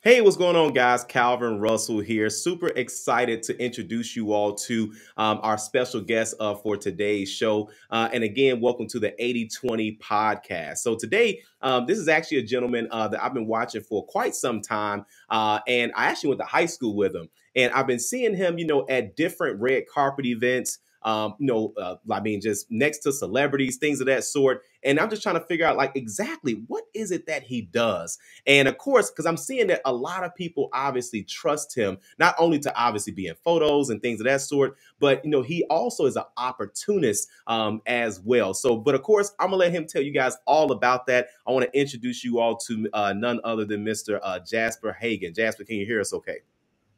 Hey, what's going on, guys? Calvin Russell here. Super excited to introduce you all to our special guest for today's show. And again, welcome to the 80/20 podcast. So today, this is actually a gentleman that I've been watching for quite some time. And I actually went to high school with him. And I've been seeing him, at different red carpet events. Just next to celebrities, things of that sort. And I'm just trying to figure out, like, exactly what is it that he does. And of course, because I'm seeing that a lot of people obviously trust him, not only to obviously be in photos and things of that sort, but he also is an opportunist as well. So, but of course, I'm gonna let him tell you guys all about that. I want to introduce you all to none other than Mr. Jasper Hagan. Jasper, can you hear us okay?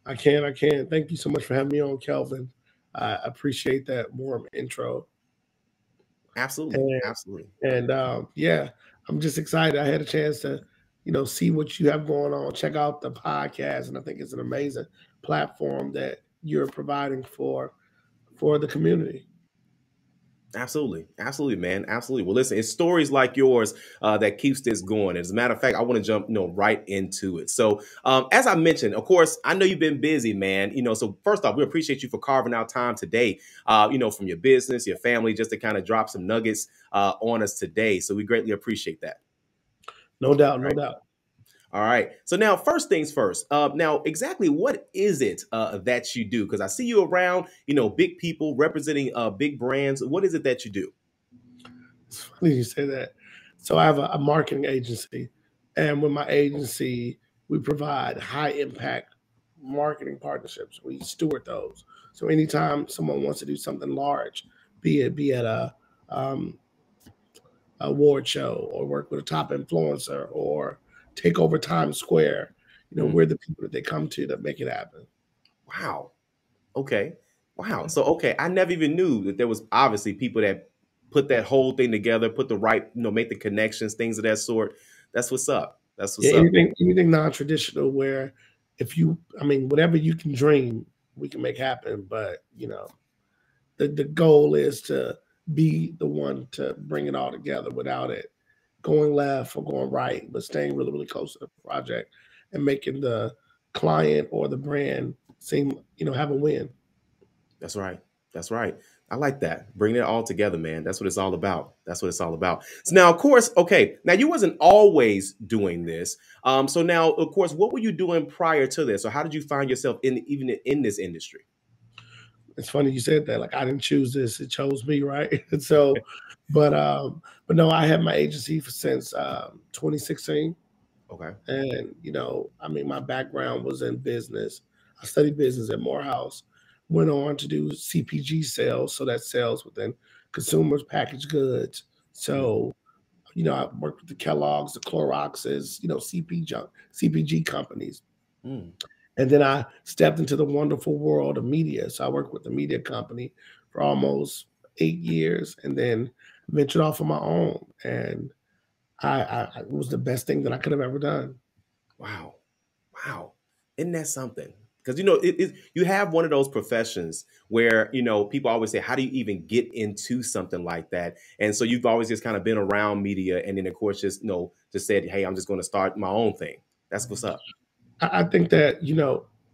I can. Thank you so much for having me on, Kelvin. I appreciate that warm intro. Absolutely. And, Absolutely. yeah, I'm just excited. I had a chance to, see what you have going on, check out the podcast, and I think it's an amazing platform that you're providing for the community. Absolutely. Absolutely, man. Absolutely. Well, listen, it's stories like yours that keeps this going. As a matter of fact, I want to jump, right into it. So, as I mentioned, of course, I know you've been busy, man. So first off, we appreciate you for carving out time today, from your business, your family, just to kind of drop some nuggets on us today. So we greatly appreciate that. No doubt, no Right. doubt. All right. So now, first things first. Now, exactly what is it that you do? Because I see you around, big people representing big brands. What is it that you do? It's funny you say that. So I have a marketing agency, and with my agency, we provide high impact marketing partnerships. We steward those. So anytime someone wants to do something large, be at a award show or work with a top influencer or take over Times Square, we're the people that they come to make it happen. Wow. Okay. Wow. So, okay. I never even knew that there was obviously people that put that whole thing together, put the right, make the connections, things of that sort. That's what's up. That's what's Yeah, up. anything non-traditional where whatever you can dream, we can make happen. But the goal is to be the one to bring it all together without it going left or going right, but staying really, really close to the project and making the client or the brand seem, have a win. That's right. That's right. I like that. Bring it all together, man. That's what it's all about. That's what it's all about. So now, of course, okay. Now you wasn't always doing this. So now, of course, what were you doing prior to this? Or how did you find yourself even in this industry? It's funny you said that. Like I didn't choose this; it chose me, right? So, but no, I had my agency since 2016, Okay. and my background was in business. I studied business at Morehouse. Went on to do CPG sales, so that's sales within consumers packaged goods. So, I worked with the Kellogg's, the Cloroxes, CPG companies. Mm. And then I stepped into the wonderful world of media. So I worked with the media company for almost 8 years and then ventured off on my own. And it was the best thing that I could have ever done. Wow. Wow. Isn't that something? Because, you have one of those professions where, people always say, how do you even get into something like that? And so you've always just kind of been around media. And then, of course, just said, hey, I'm just going to start my own thing. That's what's up. I think that,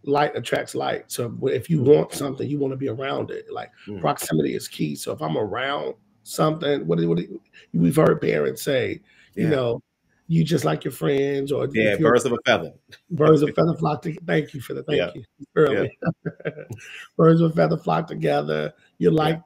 light attracts light. So if you want something, you want to be around it. Like proximity is key. So if I'm around something, we've heard parents say, you just like your friends, or Yeah, if you're birds of a feather. birds of feather flock together. Thank you for the thank you early. Yeah. Birds of feather flock together. You're like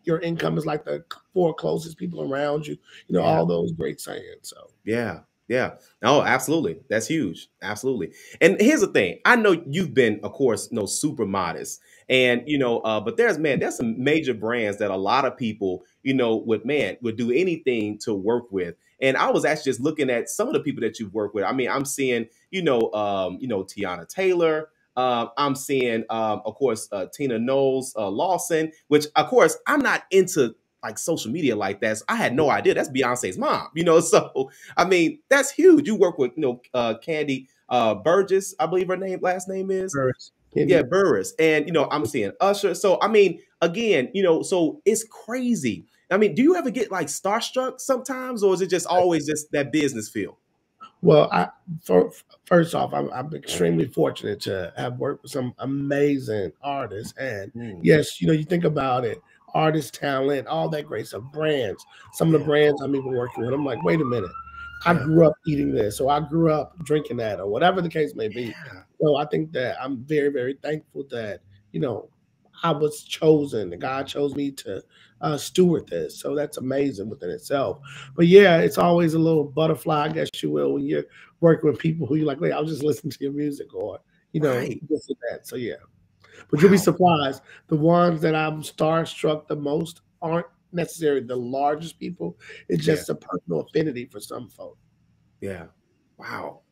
your income is like the four closest people around you. All those great sayings. So Yeah. Yeah. Oh, absolutely. That's huge. Absolutely. And here's the thing. I know you've been, of course, super modest. And, but there's some major brands that a lot of people, would do anything to work with. And I was actually just looking at some of the people that you've worked with. I mean, I'm seeing, Tiana Taylor. I'm seeing, of course, Tina Knowles Lawson, which, of course, I'm not into like social media like that. So I had no idea. That's Beyonce's mom, So I mean, that's huge. You work with, Candy Burgess, I believe last name is. Burris. Yeah, Burris. And, I'm seeing Usher. So, I mean, again, so it's crazy. I mean, do you ever get like starstruck sometimes, or is it just always just that business feel? Well, first off, I'm extremely fortunate to have worked with some amazing artists. And Mm, yes, you think about it, artist talent, all that great stuff, brands. Some of the yeah, brands I'm even working with, I'm like, wait a minute, I yeah, grew up eating this, or I grew up drinking that, or whatever the case may be. yeah, So I think that I'm very, very thankful that you know I was chosen, and God chose me to steward this. So that's amazing within itself. But yeah, it's always a little butterfly, I guess you will, when you're working with people who you're like, wait, I'll just listen to your music, or right. this and that. So yeah. But you'll be Wow. surprised. The ones that I'm starstruck the most aren't necessarily the largest people. It's Yeah, just a personal affinity for some folks. yeah. Wow.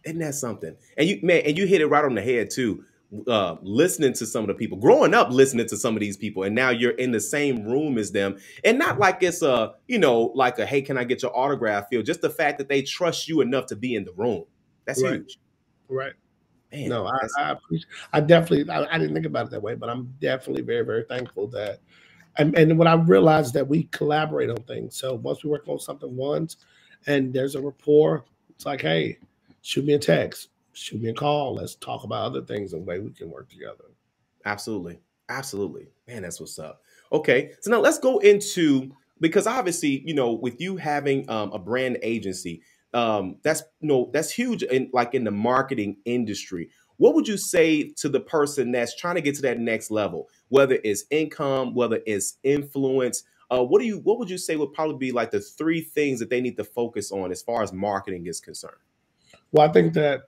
Isn't that something? And you, man, and you hit it right on the head too. Listening to some of the people, growing up listening to some of these people, and now you're in the same room as them, and not like it's a, like a, hey, can I get your autograph feel? Just the fact that they trust you enough to be in the room. That's Right. huge, Right. man. No, I, That's I appreciate. I definitely. I didn't think about it that way, but I'm definitely very, very thankful that. And when I realized that we collaborate on things, so once we work on something once, and there's a rapport, it's like, hey, shoot me a text, shoot me a call, let's talk about other things and way we can work together. absolutely. Absolutely. Man, that's what's up. Okay. So now let's go into, because obviously, with you having a brand agency, that's that's huge in like in the marketing industry. What would you say to the person that's trying to get to that next level, whether it's income, whether it's influence? What would you say would probably be like the three things that they need to focus on as far as marketing is concerned? Well, I think that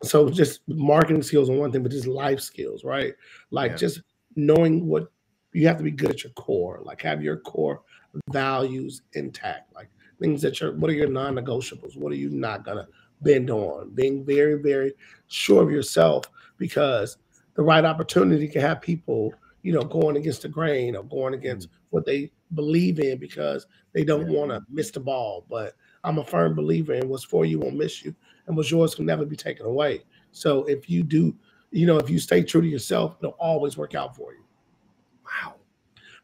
so just marketing skills on one thing, but just life skills, right? Like Yeah. just knowing what you have to be good at your core, like have your core values intact, like things that what are your non-negotiables? What are you not gonna bend on? Being very, very sure of yourself because the right opportunity can have people, going against the grain or going Mm, against what they believe in because they don't yeah. want to miss the ball. But I'm a firm believer in what's for you won't miss you and what's yours can never be taken away. So if you do, if you stay true to yourself, it'll always work out for you. Wow.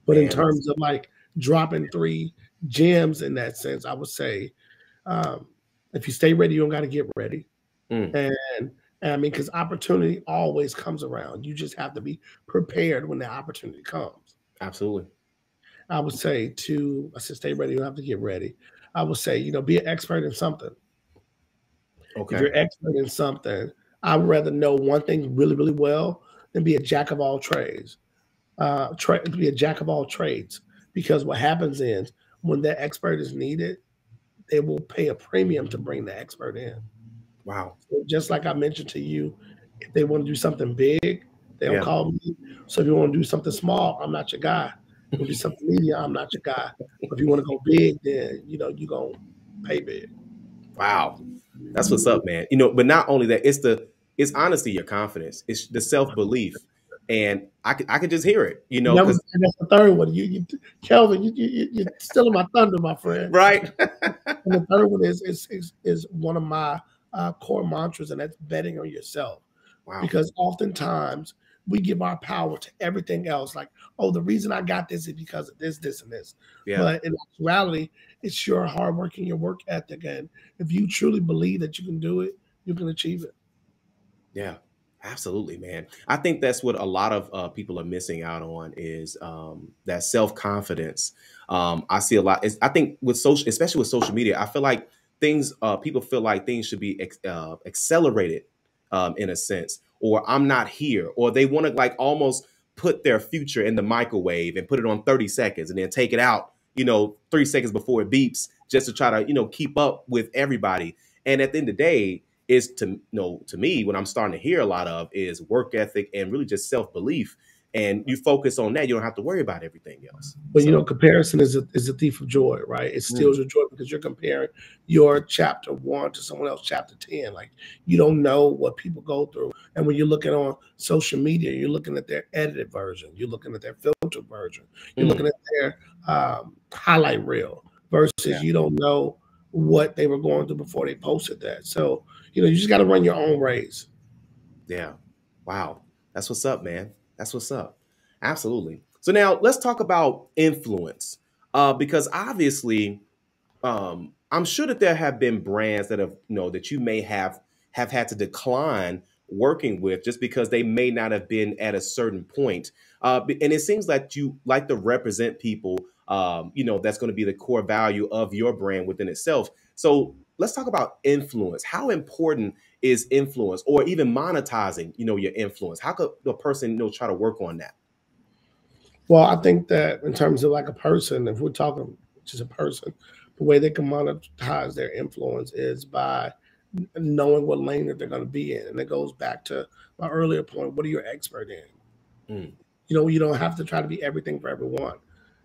But in Man, that's terms of like dropping three gems in that sense, I would say um, if you stay ready, you don't got to get ready. mm, And, and I mean, because opportunity always comes around. You just have to be prepared when the opportunity comes. absolutely. I said, stay ready, you don't have to get ready. I would say, be an expert in something. If Okay. you're expert in something, I would rather know one thing really, really well than be a jack of all trades. Be a jack of all trades, because what happens is when that expert is needed, they will pay a premium to bring the expert in. Wow. So just like I mentioned to you, if they want to do something big, they don't Yeah. call me. So if you want to do something small, I'm not your guy. If you want to do something medium, I'm not your guy. But if you want to go big, then you're gonna pay big. Wow. That's what's up, man. But not only that, it's honestly your confidence. It's the self-belief. And I could just hear it, because And that's the third one. Kelvin, you're stealing my thunder, my friend. right. And the third one is one of my core mantras, and that's betting on yourself. Wow. Because oftentimes we give our power to everything else, like, oh, the reason I got this is because of this, this, and this. Yeah. But in actuality, it's your hard work and your work ethic. And if you truly believe that you can do it, you can achieve it. Yeah, absolutely, man. I think that's what a lot of people are missing out on is that self confidence. I see a lot. I think with social, especially with social media, I feel like people feel like things should be accelerated in a sense, or I'm not here, or they want to like almost put their future in the microwave and put it on 30 seconds and then take it out, 3 seconds before it beeps, just to try to keep up with everybody. And at the end of the day, is to me what I'm starting to hear a lot of is work ethic and really just self-belief, and you focus on that, you don't have to worry about everything else. But So comparison is a thief of joy, right? It steals mm, your joy because you're comparing your chapter one to someone else chapter 10. Like you don't know what people go through. And when you're looking on social media, you're looking at their edited version, you're looking at their filtered version, you're looking mm, at their highlight reel versus yeah, you don't know what they were going through before they posted that. So, you just got to run your own race. yeah, wow, that's what's up, man. That's what's up. Absolutely. So now let's talk about influence, because obviously I'm sure that there have been brands that have, that you may have had to decline working with just because they may not have been at a certain point. And it seems like you like to represent people, that's going to be the core value of your brand within itself. So let's talk about influence. How important is influence, or even monetizing, your influence? How could the person, try to work on that? Well, I think that in terms of like a person, if we're talking just a person, the way they can monetize their influence is by knowing what lane that they're going to be in. And it goes back to my earlier point. What are you an expert in? Mm, You don't have to try to be everything for everyone.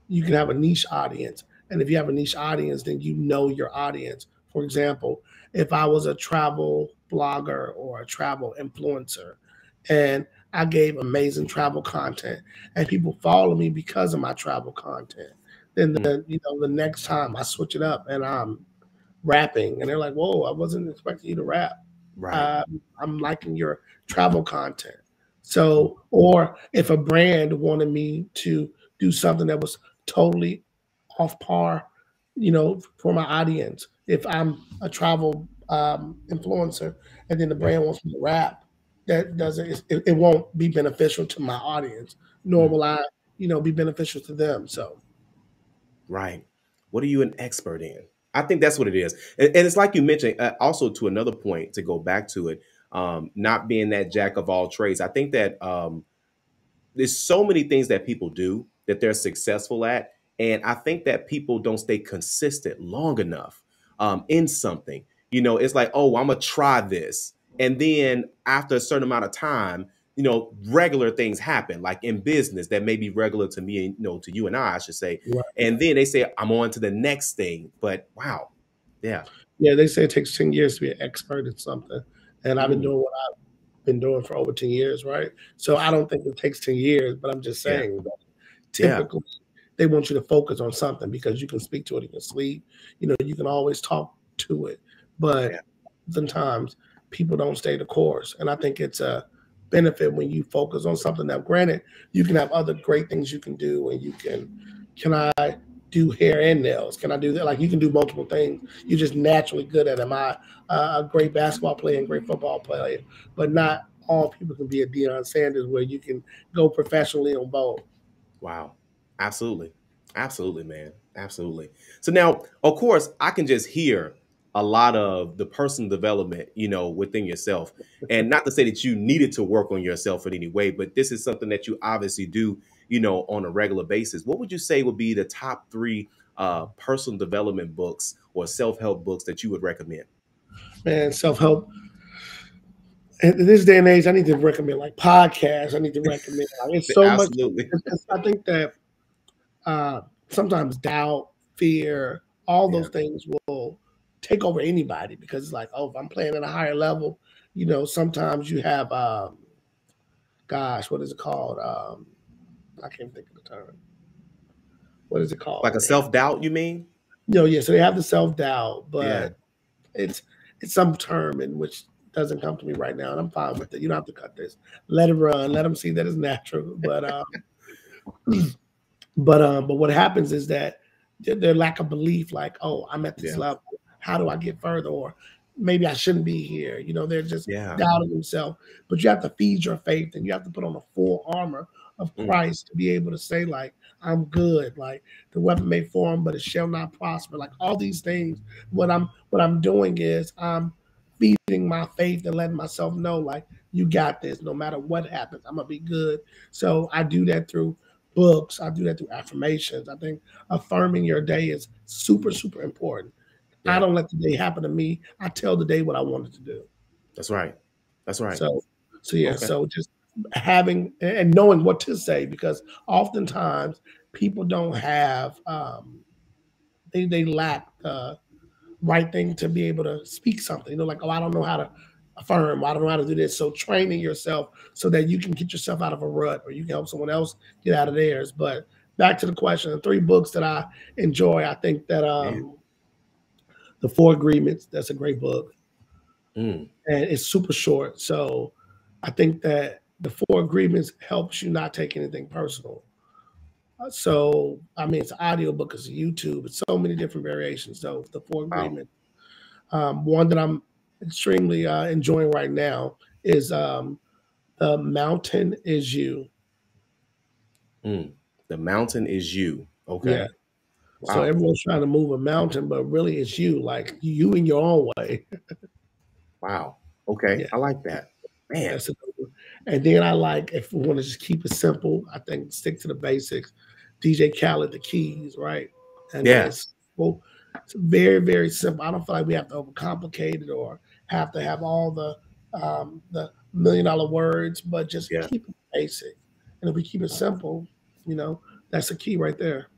You can have a niche audience. And if you have a niche audience, then you know your audience. For example, if I was a travel blogger or a travel influencer and I gave amazing travel content and people follow me because of my travel content, then mm, the next time I switch it up and I'm rapping and they're like, whoa, I wasn't expecting you to rap. right. I'm liking your travel content. Mm, So, or if a brand wanted me to do something that was totally off par, for my audience, if I'm a travel influencer and then the yeah. brand wants me to rap, that doesn't, it won't be beneficial to my audience, nor Mm. will I, be beneficial to them. So, Right. What are you an expert in? I think that's what it is. And it's like you mentioned, also to another point, to go back to it, not being that jack of all trades. I think that there's so many things that people do that they're successful at, and I think that people don't stay consistent long enough in something. It's like, oh, I'm gonna try this, and then after a certain amount of time, regular things happen, like in business that may be regular to me, and to you and I should say, right. and then they say I'm on to the next thing. But wow, yeah, Yeah, they say it takes 10 years to be an expert at something. And I've been mm, doing what I've been doing for over 10 years, right? So I don't think it takes 10 years, but I'm just yeah, saying that yeah, typically they want you to focus on something because you can speak to it in your sleep. You can always talk to it. But yeah, sometimes people don't stay the course. And I think it's a benefit when you focus on something. Now, granted, you can have other great things you can do, and can I do hair and nails? Can I do that? Like you can do multiple things. You're just naturally good at it. Am I a great basketball player and great football player? But not all people can be a Deion Sanders where you can go professionally on both. wow, absolutely, absolutely, man, absolutely. So now, of course, I can just hear a lot of the personal development, within yourself, and not to say that you needed to work on yourself in any way, but this is something that you obviously do, on a regular basis. What would you say would be the top three personal development books or self-help books that you would recommend? Man, self help. In this day and age, I need to recommend like podcasts. I need to recommend like it's so much. Absolutely. I think that sometimes doubt, fear, all Yeah. those things will take over anybody because it's like, oh, if I'm playing at a higher level, sometimes you have, gosh, what is it called? I can't think of the term. What is it called Like when a they have, self-doubt, you mean? yeah, so they have the self doubt, Yeah. but it's it's some term in which doesn't come to me right now, and I'm fine with it. You don't have to cut this. Let it run. Let them see that it's natural. But what happens is that their lack of belief, like, oh, I'm at this Yeah. level. How do I get further? Or maybe I shouldn't be here. They're just Yeah. doubting themselves. But you have to feed your faith and you have to put on the full armor of Mm, Christ to be able to say, like, I'm good. Like the weapon may form, but it shall not prosper. Like all these things. What I'm doing is I'm feeding my faith and letting myself know, like, you got this. No matter what happens, I'm gonna be good. So I do that through books. I do that through affirmations. I think affirming your day is super, super important. I yeah. don't let the day happen to me. I tell the day what I wanted to do. That's right. That's right. So, so yeah. Okay. So just having and knowing what to say because oftentimes people don't have they lack right thing to be able to speak something. Like, oh, I don't know how to affirm. I don't know how to do this. So training yourself so that you can get yourself out of a rut or you can help someone else get out of theirs. But back to the question, the three books that I enjoy, I think that Yeah. The Four Agreements, that's a great book. Mm, And it's super short. So I think that the Four Agreements helps you not take anything personal. So, I mean, it's an audiobook, it's a YouTube, it's so many different variations. So, the Four Wow. Agreements. One that I'm extremely enjoying right now is The Mountain Is You. Mm. The mountain is you. Yeah. Okay. So Wow. everyone's trying to move a mountain, but really it's you, like you in your own way. Wow. Okay. Yeah. I like that. Man. That's a good one. And then I like, if we want to just keep it simple, I think stick to the basics. DJ Khaled, The Keys, right? And Yeah. it's, well, it's very, very simple. I don't feel like we have to overcomplicate it or have to have all the $1 million words, but just Yeah. keep it basic. And if we keep it simple, you know, that's the key right there.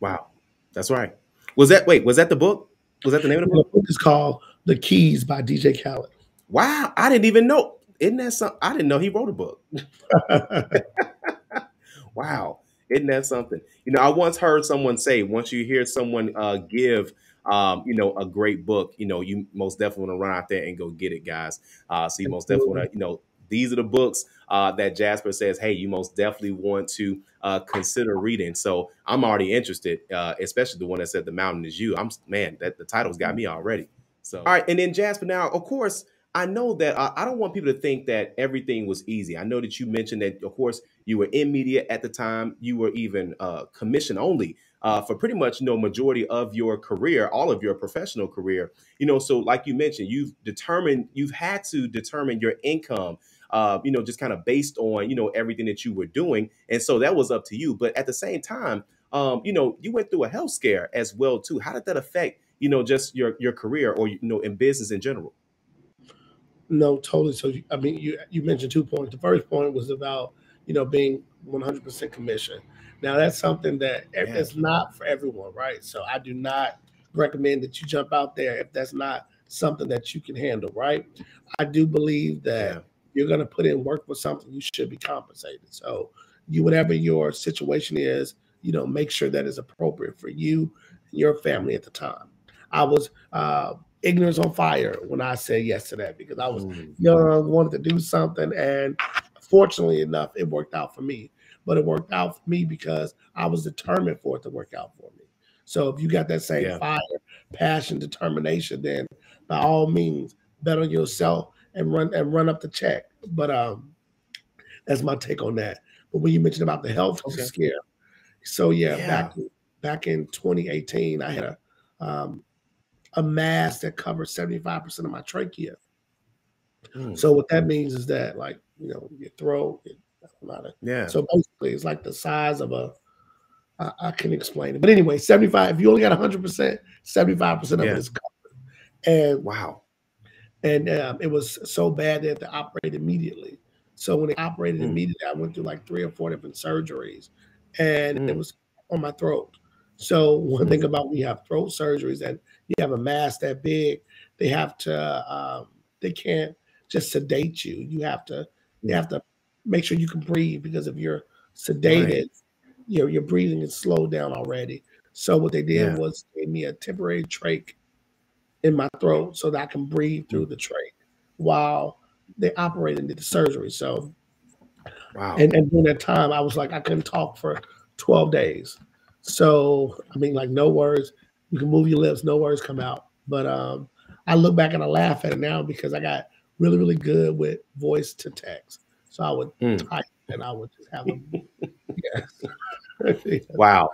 Wow. That's right. Was that the book? Was that the name of the The book? book is called The Keys by DJ Khaled. Wow. I didn't even know. Isn't that something? I didn't know he wrote a book. Wow. Isn't that something? I once heard someone say, once you hear someone give, a great book, you most definitely want to run out there and go get it, guys. So you most definitely Absolutely. want to, these are the books that Jasper says, hey, you most definitely want to consider reading. So I'm already interested, especially the one that said The Mountain Is You. Man, that the title's got me already. So, all right. And then Jasper, now, of course, I know that I don't want people to think that everything was easy. I know that you mentioned that, of course, you were in media at the time. You were even commission only for pretty much majority of your career, all of your professional career. So like you mentioned, you've had to determine your income. Just kind of based on everything that you were doing, and so that was up to you. But at the same time, you went through a health scare as well too. How did that affect just your career or in business in general? No, totally. So, I mean, you mentioned 2 points. The first point was about being 100% commission. Now, that's something that Yeah, it's not for everyone, right? So, I do not recommend that you jump out there if that's not something that you can handle, right? I do believe that yeah, you're going to put in work for something, you should be compensated. So, whatever your situation is, make sure that is appropriate for you and your family at the time. I was ignorance on fire when I said yes to that because I was mm, young, wanted to do something, and fortunately enough, it worked out for me. But it worked out for me because I was determined for it to work out for me. So if you got that same yeah, fire, passion, determination, then by all means, bet on yourself and run up the check. But that's my take on that. But when you mentioned about the health okay, scare, so yeah, back yeah, back in 2018, I had a mask that covers 75% of my trachea. mm, So what that means is that, like, your throat, a lot of, yeah, so basically it's like the size of I can explain it. But anyway, 75, if you only got 100%, 75% of it yeah. is covered. And Wow. it was so bad they had to operate immediately. So when they operated Mm, immediately, I went through like 3 or 4 different surgeries, and it mm, was on my throat. So one mm, thing about when you have throat surgeries and you have a mass that big, they have to they can't just sedate you. They mm. have to make sure you can breathe because if you're Right. sedated, your breathing is slowed down already. So what they did Yeah. was gave me a temporary trach in my throat so that I can breathe through Mm, the trach while they operated and did the surgery. So, wow. and during that time, I was like, I couldn't talk for 12 days. So, I mean, like no words. You can move your lips, no words come out. But I look back and I laugh at it now because I got really, really good with voice to text. So I would Mm. type and I would just have them. Yeah. Wow.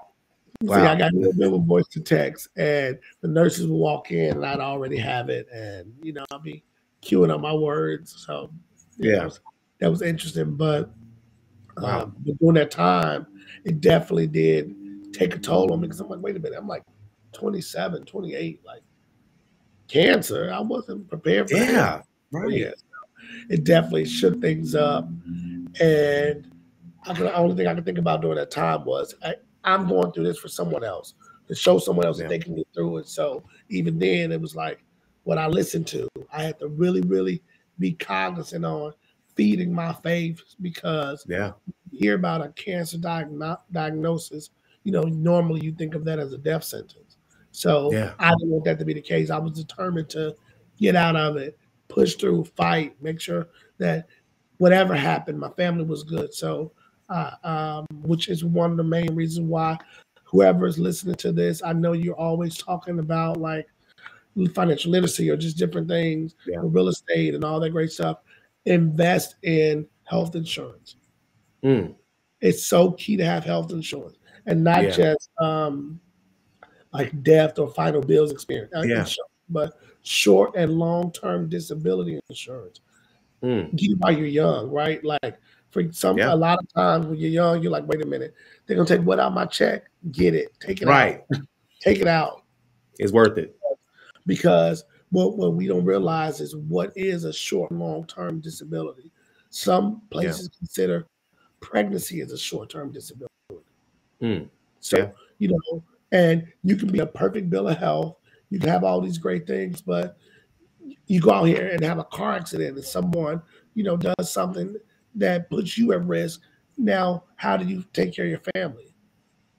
See, I Wow. got a little bit of voice to text, and the nurses would walk in, and I'd already have it, and I'd be queuing up my words. So, yeah, Yeah. that was interesting. Wow. But during that time, it definitely did take a toll on me because I'm like, wait a minute, I'm like 27, 28, like cancer. I wasn't prepared for this. Yeah. So, yeah, Right. it definitely shook things up, and the only thing I could think about during that time was I'm going through this for someone else to show someone else that Yeah. they can get through it. So even then, it was like what I listened to. I had to really, really be cognizant on feeding my faith because Yeah. you hear about a cancer diagnosis. Normally you think of that as a death sentence. So Yeah. I didn't want that to be the case. I was determined to get out of it, push through, fight, make sure that whatever happened, my family was good. So which is one of the main reasons why whoever is listening to this, I know you're always talking about like financial literacy or just different things Yeah. with real estate and all that great stuff. Invest in health insurance. Mm. It's so key to have health insurance and not Yeah. just like death or final bills experience, Yeah. but short and long term disability insurance. Mm. Get it while you're young, right? Like for Yeah. a lot of times when you're young, you're like, wait a minute, they're gonna take what out of my check? Get it, take it out, Right. take it out. It's worth it. Because what we don't realize is what is a short and long term disability. Some Yeah. places consider pregnancy as a short term disability. Mm. Yeah. So, you know, and you can be a perfect bill of health, you can have all these great things, but you go out here and have a car accident and someone, does something that puts you at risk. Now, how do you take care of your family?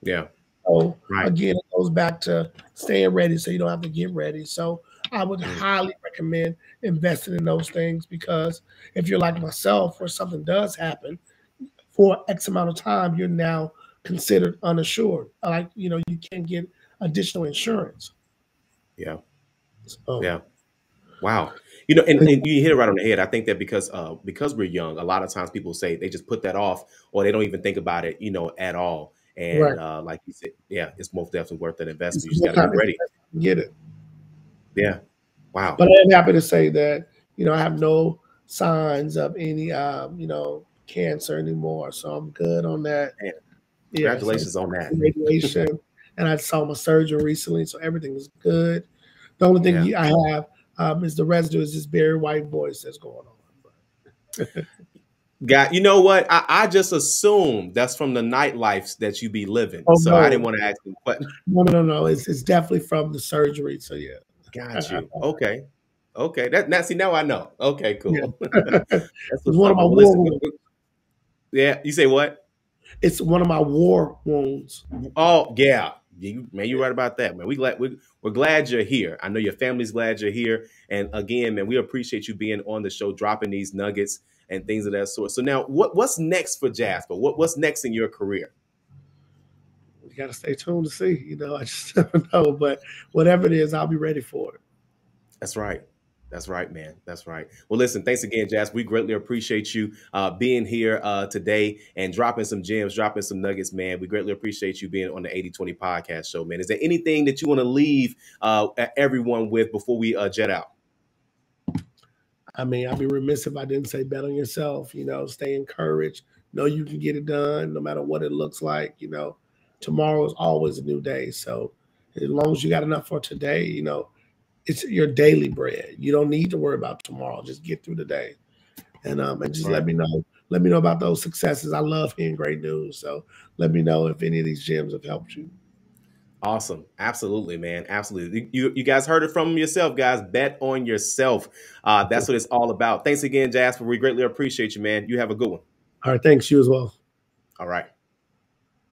Yeah. So Right. again, it goes back to staying ready so you don't have to get ready. So I would Mm. highly recommend investing in those things because if you're like myself, where something does happen for X amount of time, you're now considered uninsured. Like, you can't get additional insurance. Yeah. So Yeah. Wow. And you hit it right on the head. I think that because we're young, a lot of times people say they just put that off or they don't even think about it, at all. And right. like you said, yeah, it's most definitely worth an investment. It's You just more got to be time ready. to get it. Yeah. Wow. But I am happy to say that, I have no signs of any cancer anymore. So I'm good on that. Man, Yeah, so congratulations on that. radiation, and I saw my surgeon recently, so everything is good. The only thing Yeah. I have is the residue is this very white voice that's going on. You know what? I just assumed that's from the nightlife that you be living. Oh So I didn't no, want to ask you, but no. It's definitely from the surgery. So yeah, got you. Okay. Okay. See, now I know. Okay, yeah. cool. That's It's what's one of up. my Well, war listen, wounds. yeah, you say what? It's one of my war wounds. Oh, yeah. Man, you're right about that, man. We're glad you're here. I know your family's glad you're here. And again, man, we appreciate you being on the show, dropping these nuggets and things of that sort. So now what's next for Jasper? What's next in your career? You got to stay tuned to see. I just never know, but whatever it is, I'll be ready for it. That's right. That's right, man. That's right. Well, listen, thanks again, Jasper. We greatly appreciate you being here today and dropping some gems, dropping some nuggets, man. We greatly appreciate you being on the 80/20 podcast show, man. Is there anything that you want to leave everyone with before we jet out? I mean, I'd be remiss if I didn't say bet on yourself, stay encouraged, know you can get it done no matter what it looks like. Tomorrow is always a new day. So as long as you got enough for today, it's your daily bread. You don't need to worry about tomorrow. Just get through the day. And just Right. let me know about those successes. I love hearing great news. So let me know if any of these gems have helped you. Awesome. Absolutely, man. Absolutely. You guys heard it from yourself, guys. Bet on yourself. That's what it's all about. Thanks again, Jasper. We greatly appreciate you, man. You have a good one. All right. Thanks. You as well. All right.